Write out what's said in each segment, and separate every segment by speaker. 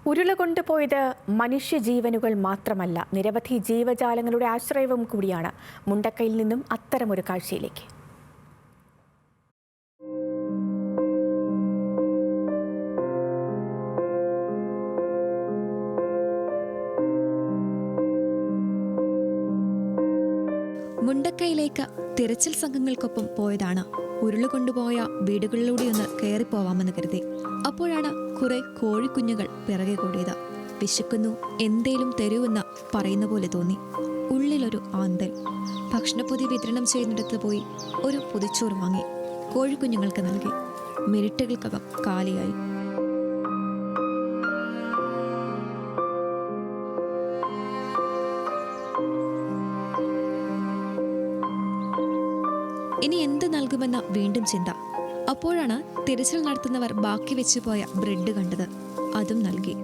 Speaker 1: ഉരുള കൊണ്ടുപോയത് മനുഷ്യജീവനുകൾ മാത്രമല്ല, നിരവധി ജീവജാലങ്ങളുടെ ആശ്രയവും കൂടിയാണ്. മുണ്ടക്കയിൽ നിന്നും അത്തരമൊരു കാഴ്ചയിലേക്ക്.
Speaker 2: മുണ്ടക്കയിലേക്ക് തിരച്ചിൽ സംഘങ്ങൾക്കൊപ്പം പോയതാണ്. ഉരുളുകൊണ്ടുപോയ വീടുകളിലൂടെയൊന്ന് കയറിപ്പോവാമെന്ന് കരുതി. അപ്പോഴാണ് കുറെ കോഴിക്കുഞ്ഞുങ്ങൾ പിറകെ കൂടിയത്. വിശക്കുന്നു, എന്തേലും തരൂവെന്ന് പറയുന്ന പോലെ തോന്നി. ഉള്ളിലൊരു ആന്തൽ. ഭക്ഷണപ്പൊതി വിതരണം ചെയ്യുന്നിടത്ത് പോയി ഒരു പൊതിച്ചോറ് വാങ്ങി കോഴിക്കുഞ്ഞുങ്ങൾക്ക് നൽകി. മിനിറ്റുകൾക്കകം കാലിയായി. ഇനി എന്ത് നൽകുമെന്ന വീണ്ടും ചിന്ത. അപ്പോഴാണ് തിരച്ചിൽ നടത്തുന്നവർ ബാക്കി വെച്ചു പോയ ബ്രെഡ് കണ്ടത്. അതും നൽകി.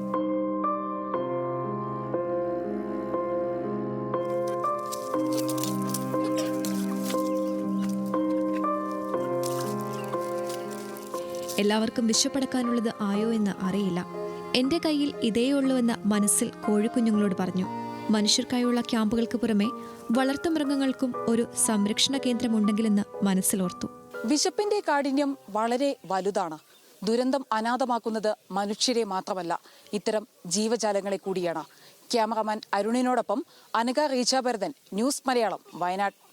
Speaker 2: എല്ലാവർക്കും വിശപ്പടക്കാനുള്ളത് ആയോ എന്ന് അറിയില്ല. എന്റെ കയ്യിൽ ഇതേ ഉള്ളൂ എന്ന് മനസ്സിൽ കോഴിക്കുഞ്ഞുങ്ങളോട് പറഞ്ഞു. മനുഷ്യർക്കായുള്ള ക്യാമ്പുകൾക്ക് പുറമെ വളർത്തുമൃഗങ്ങൾക്കും ഒരു സംരക്ഷണ കേന്ദ്രമുണ്ടെങ്കിലെന്ന് മനസ്സിലോർത്തു.
Speaker 3: വിശപ്പിന്റെ കാഠിന്യം വളരെ വലുതാണ്. ദുരന്തം അനാഥമാക്കുന്നത് മനുഷ്യരെ മാത്രമല്ല, ഇത്തരം ജീവജാലങ്ങളെ കൂടിയാണ്. ക്യാമറമാൻ അരുണിനോടൊപ്പം അനഘ റീജാഭരതൻ, ന്യൂസ് മലയാളം, വയനാട്.